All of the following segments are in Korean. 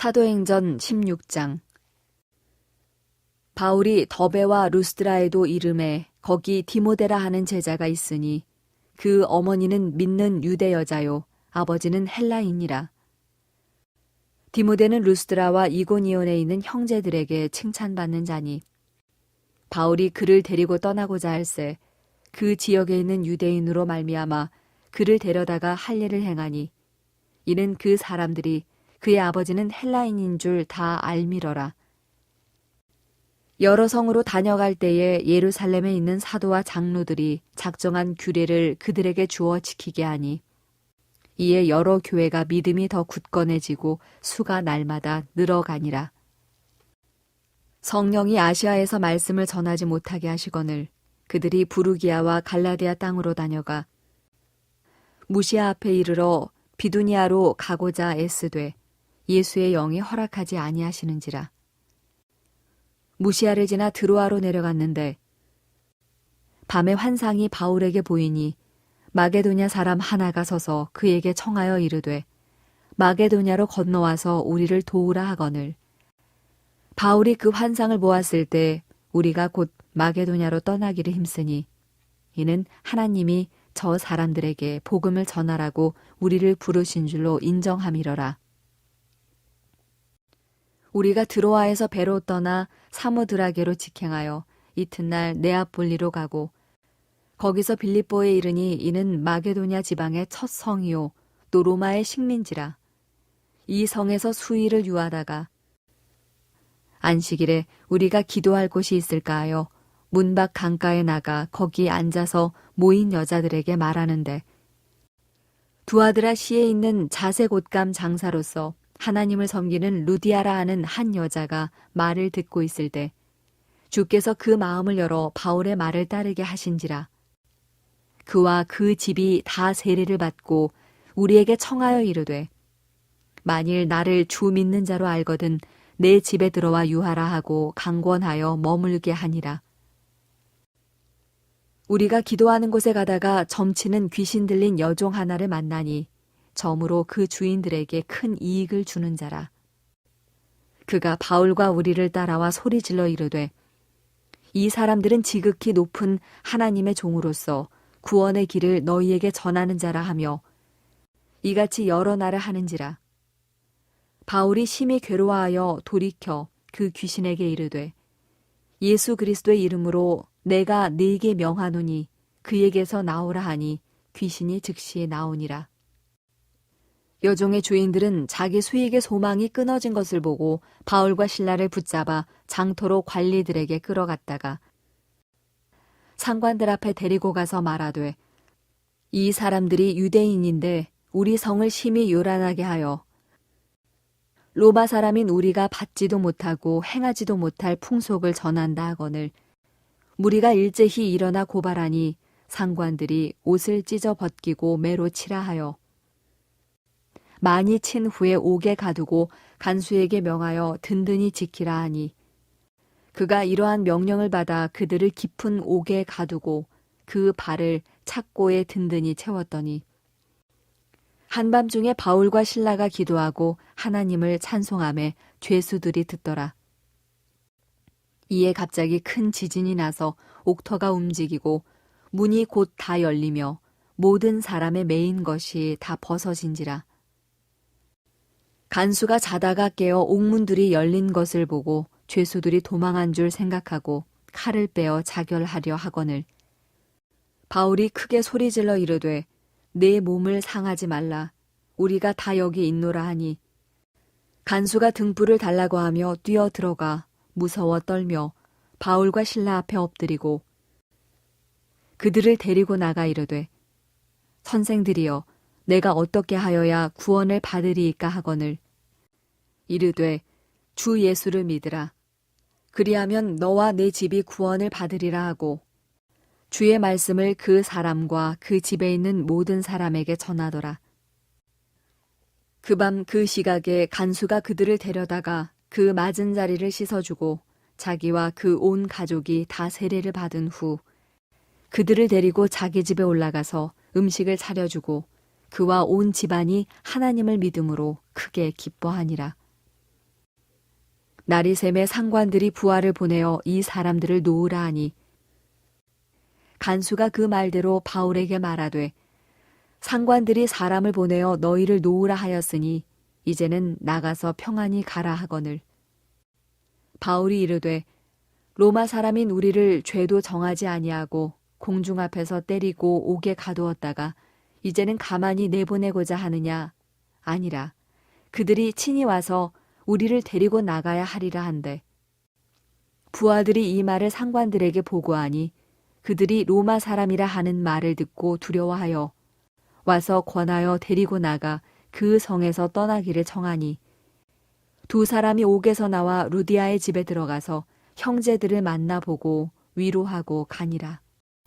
사도행전 16장. 바울이 더베와 루스드라에도 이름에 거기 디모데라 하는 제자가 있으니 그 어머니는 믿는 유대 여자요 아버지는 헬라인이라. 디모데는 루스드라와 이고니온에 있는 형제들에게 칭찬받는 자니 바울이 그를 데리고 떠나고자 할새 그 지역에 있는 유대인으로 말미암아 그를 데려다가 할 일을 행하니 이는 그 사람들이 그의 아버지는 헬라인인 줄 다 알미러라. 여러 성으로 다녀갈 때에 예루살렘에 있는 사도와 장로들이 작정한 규례를 그들에게 주어 지키게 하니 이에 여러 교회가 믿음이 더 굳건해지고 수가 날마다 늘어가니라. 성령이 아시아에서 말씀을 전하지 못하게 하시거늘 그들이 부르기아와 갈라디아 땅으로 다녀가 무시아 앞에 이르러 비두니아로 가고자 애쓰되 예수의 영이 허락하지 아니하시는지라. 무시아를 지나 드로아로 내려갔는데 밤에 환상이 바울에게 보이니 마게도냐 사람 하나가 서서 그에게 청하여 이르되 마게도냐로 건너와서 우리를 도우라 하거늘 바울이 그 환상을 보았을 때 우리가 곧 마게도냐로 떠나기를 힘쓰니 이는 하나님이 저 사람들에게 복음을 전하라고 우리를 부르신 줄로 인정함이러라. 우리가 드로아에서 배로 떠나 사모드라게로 직행하여 이튿날 네아폴리로 가고 거기서 빌립보에 이르니 이는 마게도냐 지방의 첫 성이요 또 로마의 식민지라. 이 성에서 수일을 유하다가 안식일에 우리가 기도할 곳이 있을까 하여 문 밖 강가에 나가 거기 앉아서 모인 여자들에게 말하는데 두아드라 시에 있는 자색 옷감 장사로서 하나님을 섬기는 루디아라 하는 한 여자가 말을 듣고 있을 때 주께서 그 마음을 열어 바울의 말을 따르게 하신지라. 그와 그 집이 다 세례를 받고 우리에게 청하여 이르되 만일 나를 주 믿는 자로 알거든 내 집에 들어와 유하라 하고 강권하여 머물게 하니라. 우리가 기도하는 곳에 가다가 점치는 귀신 들린 여종 하나를 만나니 점으로 그 주인들에게 큰 이익을 주는 자라. 그가 바울과 우리를 따라와 소리질러 이르되 이 사람들은 지극히 높은 하나님의 종으로서 구원의 길을 너희에게 전하는 자라 하며 이같이 여러 날을 하는지라. 바울이 심히 괴로워하여 돌이켜 그 귀신에게 이르되 예수 그리스도의 이름으로 내가 네게 명하노니 그에게서 나오라 하니 귀신이 즉시 나오니라. 여종의 주인들은 자기 수익의 소망이 끊어진 것을 보고 바울과 실라를 붙잡아 장터로 관리들에게 끌어갔다가 상관들 앞에 데리고 가서 말하되 이 사람들이 유대인인데 우리 성을 심히 요란하게 하여 로마 사람인 우리가 받지도 못하고 행하지도 못할 풍속을 전한다 하거늘 무리가 일제히 일어나 고발하니 상관들이 옷을 찢어 벗기고 매로 치라 하여 많이 친 후에 옥에 가두고 간수에게 명하여 든든히 지키라 하니 그가 이러한 명령을 받아 그들을 깊은 옥에 가두고 그 발을 착고에 든든히 채웠더니 한밤중에 바울과 실라가 기도하고 하나님을 찬송하며 죄수들이 듣더라. 이에 갑자기 큰 지진이 나서 옥터가 움직이고 문이 곧 다 열리며 모든 사람의 매인 것이 다 벗어진지라. 간수가 자다가 깨어 옥문들이 열린 것을 보고 죄수들이 도망한 줄 생각하고 칼을 빼어 자결하려 하거늘 바울이 크게 소리질러 이르되 내 몸을 상하지 말라 우리가 다 여기 있노라 하니 간수가 등불을 달라고 하며 뛰어 들어가 무서워 떨며 바울과 실라 앞에 엎드리고 그들을 데리고 나가 이르되 선생들이여 내가 어떻게 하여야 구원을 받으리이까 하거늘 이르되 주 예수를 믿으라. 그리하면 너와 내 집이 구원을 받으리라 하고 주의 말씀을 그 사람과 그 집에 있는 모든 사람에게 전하더라. 그 밤 그 시각에 간수가 그들을 데려다가 그 맞은 자리를 씻어주고 자기와 그 온 가족이 다 세례를 받은 후 그들을 데리고 자기 집에 올라가서 음식을 차려주고 그와 온 집안이 하나님을 믿음으로 크게 기뻐하니라. 나리샘의 상관들이 부하를 보내어 이 사람들을 놓으라 하니 간수가 그 말대로 바울에게 말하되 상관들이 사람을 보내어 너희를 놓으라 하였으니 이제는 나가서 평안히 가라 하거늘. 바울이 이르되 로마 사람인 우리를 죄도 정하지 아니하고 공중 앞에서 때리고 옥에 가두었다가 이제는 가만히 내보내고자 하느냐? 아니라 그들이 친히 와서 우리를 데리고 나가야 하리라 한대. 부하들이 이 말을 상관들에게 보고하니 그들이 로마 사람이라 하는 말을 듣고 두려워하여 와서 권하여 데리고 나가 그 성에서 떠나기를 청하니 두 사람이 옥에서 나와 루디아의 집에 들어가서 형제들을 만나보고 위로하고 가니라.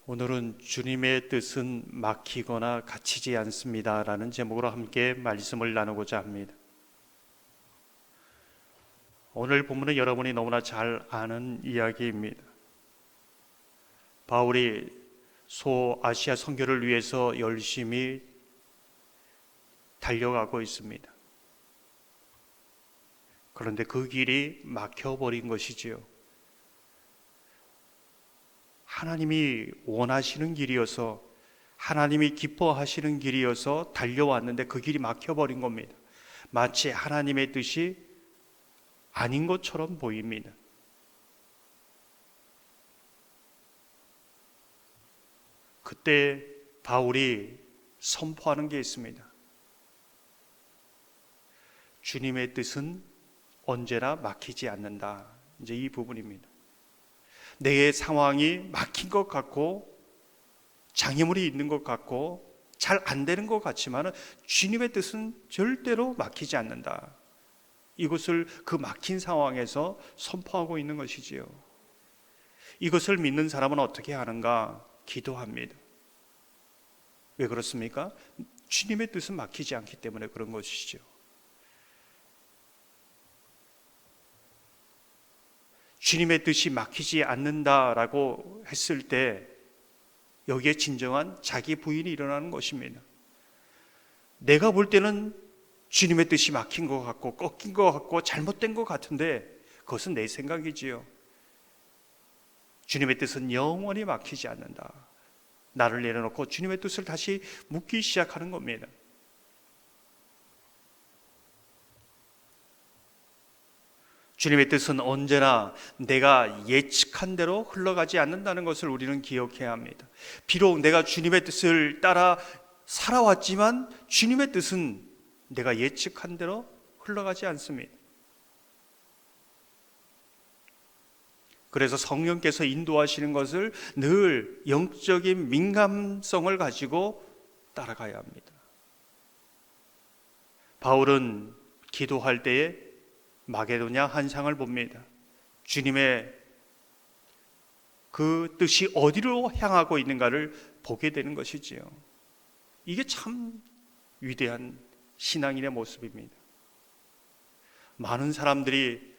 오늘은 주님의 뜻은 막히거나 갇히지 않습니다라는 제목으로 함께 말씀을 나누고자 합니다. 오늘 본문은 여러분이 너무나 잘 아는 이야기입니다. 바울이 소아시아 선교를 위해서 열심히 달려가고 있습니다. 그런데 그 길이 막혀버린 것이지요. 하나님이 원하시는 길이어서, 하나님이 기뻐하시는 길이어서 달려왔는데 그 길이 막혀버린 겁니다. 마치 하나님의 뜻이 아닌 것처럼 보입니다. 그때 바울이 선포하는 게 있습니다. 주님의 뜻은 언제나 막히지 않는다. 이제 이 부분입니다. 내 상황이 막힌 것 같고 장애물이 있는 것 같고 잘 안 되는 것 같지만 주님의 뜻은 절대로 막히지 않는다. 이것을 그 막힌 상황에서 선포하고 있는 것이지요. 이것을 믿는 사람은 어떻게 하는가? 기도합니다. 왜 그렇습니까? 주님의 뜻은 막히지 않기 때문에 그런 것이죠. 주님의 뜻이 막히지 않는다라고 했을 때 여기에 진정한 자기 부인이 일어나는 것입니다. 내가 볼 때는 주님의 뜻이 막힌 것 같고 꺾인 것 같고 잘못된 것 같은데 그것은 내 생각이지요. 주님의 뜻은 영원히 막히지 않는다. 나를 내려놓고 주님의 뜻을 다시 묻기 시작하는 겁니다. 주님의 뜻은 언제나 내가 예측한 대로 흘러가지 않는다는 것을 우리는 기억해야 합니다. 비록 내가 주님의 뜻을 따라 살아왔지만 주님의 뜻은 내가 예측한 대로 흘러가지 않습니다. 그래서 성령께서 인도하시는 것을 늘 영적인 민감성을 가지고 따라가야 합니다. 바울은 기도할 때에 마게도냐 한상을 봅니다. 주님의 그 뜻이 어디로 향하고 있는가를 보게 되는 것이지요. 이게 참 위대한 신앙인의 모습입니다. 많은 사람들이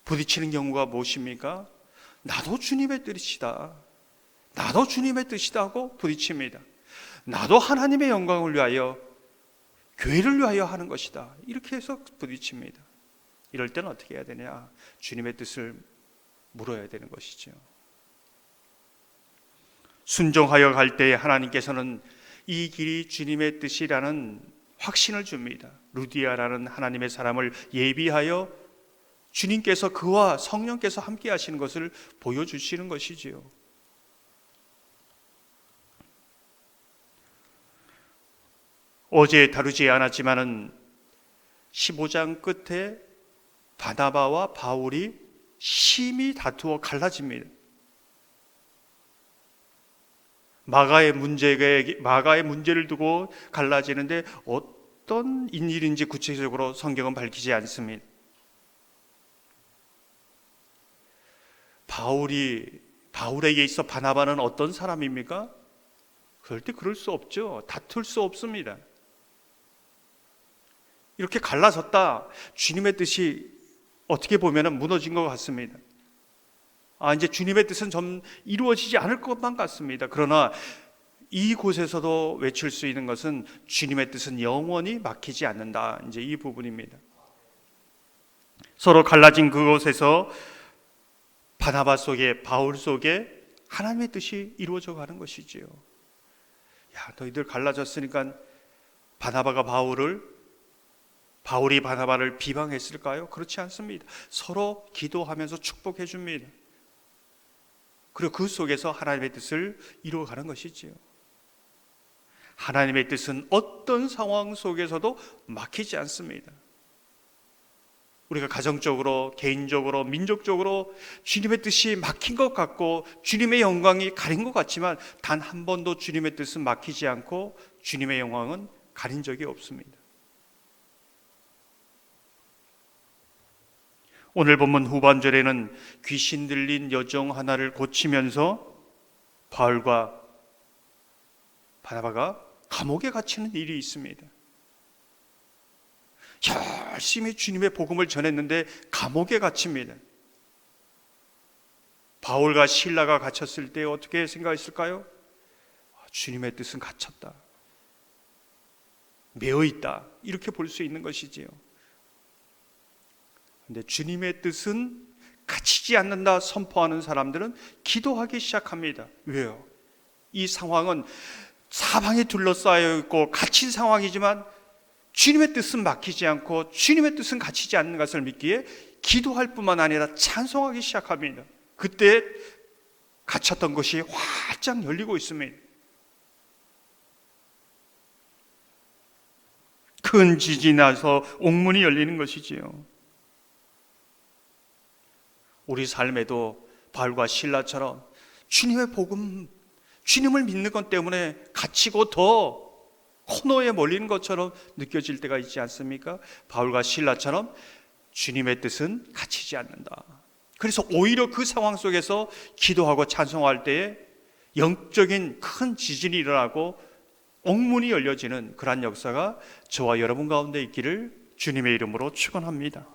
부딪히는 경우가 무엇입니까? 나도 주님의 뜻이다. 나도 주님의 뜻이다 하고 부딪힙니다. 나도 하나님의 영광을 위하여, 교회를 위하여 하는 것이다. 이렇게 해서 부딪힙니다. 이럴 때는 어떻게 해야 되냐? 주님의 뜻을 물어야 되는 것이죠. 순종하여 갈 때에 하나님께서는 이 길이 주님의 뜻이라는 확신을 줍니다. 루디아라는 하나님의 사람을 예비하여 주님께서 그와 성령께서 함께 하시는 것을 보여주시는 것이지요. 어제 다루지 않았지만은 15장 끝에 바나바와 바울이 심히 다투어 갈라집니다. 마가의 문제를 두고 갈라지는데 어떤 일인지 구체적으로 성경은 밝히지 않습니다. 바울에게 있어 바나바는 어떤 사람입니까? 절대 그럴 수 없죠. 다툴 수 없습니다. 이렇게 갈라졌다. 주님의 뜻이 어떻게 보면 무너진 것 같습니다. 이제 주님의 뜻은 좀 이루어지지 않을 것만 같습니다. 그러나 이곳에서도 외칠 수 있는 것은 주님의 뜻은 영원히 막히지 않는다. 이제 이 부분입니다. 서로 갈라진 그곳에서 바나바 속에, 바울 속에 하나님의 뜻이 이루어져 가는 것이지요. 야, 너희들 갈라졌으니까 바나바가 바울이 바나바를 비방했을까요? 그렇지 않습니다. 서로 기도하면서 축복해 줍니다. 그리고 그 속에서 하나님의 뜻을 이루어가는 것이지요. 하나님의 뜻은 어떤 상황 속에서도 막히지 않습니다. 우리가 가정적으로, 개인적으로, 민족적으로 주님의 뜻이 막힌 것 같고 주님의 영광이 가린 것 같지만 단 한 번도 주님의 뜻은 막히지 않고 주님의 영광은 가린 적이 없습니다. 오늘 본문 후반절에는 귀신 들린 여종 하나를 고치면서 바울과 바나바가 감옥에 갇히는 일이 있습니다. 열심히 주님의 복음을 전했는데 감옥에 갇힙니다. 바울과 실라가 갇혔을 때 어떻게 생각했을까요? 주님의 뜻은 갇혔다, 매어 있다, 이렇게 볼 수 있는 것이지요. 그런데 주님의 뜻은 갇히지 않는다 선포하는 사람들은 기도하기 시작합니다. 왜요? 이 상황은 사방에 둘러싸여 있고 갇힌 상황이지만 주님의 뜻은 막히지 않고 주님의 뜻은 갇히지 않는 것을 믿기에 기도할 뿐만 아니라 찬송하기 시작합니다. 그때 갇혔던 것이 활짝 열리고 있습니다. 큰 지진이 나서 옥문이 열리는 것이지요. 우리 삶에도 바울과 실라처럼 주님의 복음, 주님을 믿는 것 때문에 갇히고 더 코너에 몰리는 것처럼 느껴질 때가 있지 않습니까? 바울과 실라처럼 주님의 뜻은 갇히지 않는다. 그래서 오히려 그 상황 속에서 기도하고 찬송할 때에 영적인 큰 지진이 일어나고 옥문이 열려지는 그러한 역사가 저와 여러분 가운데 있기를 주님의 이름으로 축원합니다.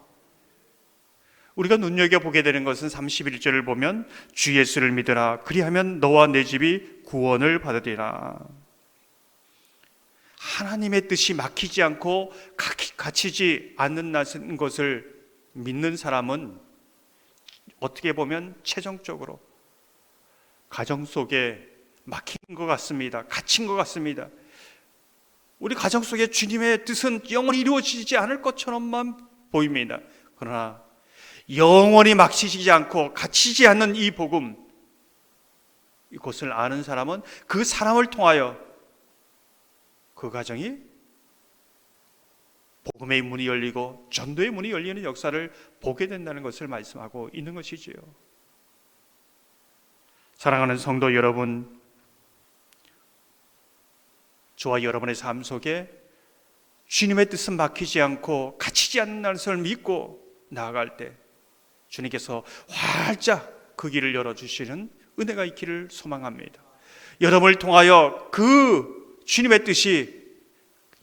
우리가 눈여겨보게 되는 것은 31절을 보면 주 예수를 믿으라 그리하면 너와 내 집이 구원을 받으리라. 하나님의 뜻이 막히지 않고 갇히지 않는 것을 믿는 사람은 어떻게 보면 최종적으로 가정 속에 막힌 것 같습니다. 갇힌 것 같습니다. 우리 가정 속에 주님의 뜻은 영원히 이루어지지 않을 것처럼만 보입니다. 그러나 영원히 막히지 않고 갇히지 않는 이 복음, 이것을 아는 사람은 그 사람을 통하여 그 가정이 복음의 문이 열리고 전도의 문이 열리는 역사를 보게 된다는 것을 말씀하고 있는 것이지요. 사랑하는 성도 여러분, 저와 여러분의 삶 속에 주님의 뜻은 막히지 않고 갇히지 않는 것을 믿고 나아갈 때 주님께서 활짝 그 길을 열어주시는 은혜가 있기를 소망합니다. 여러분을 통하여 그 주님의 뜻이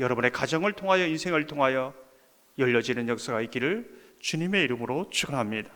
여러분의 가정을 통하여 인생을 통하여 열려지는 역사가 있기를 주님의 이름으로 축원합니다.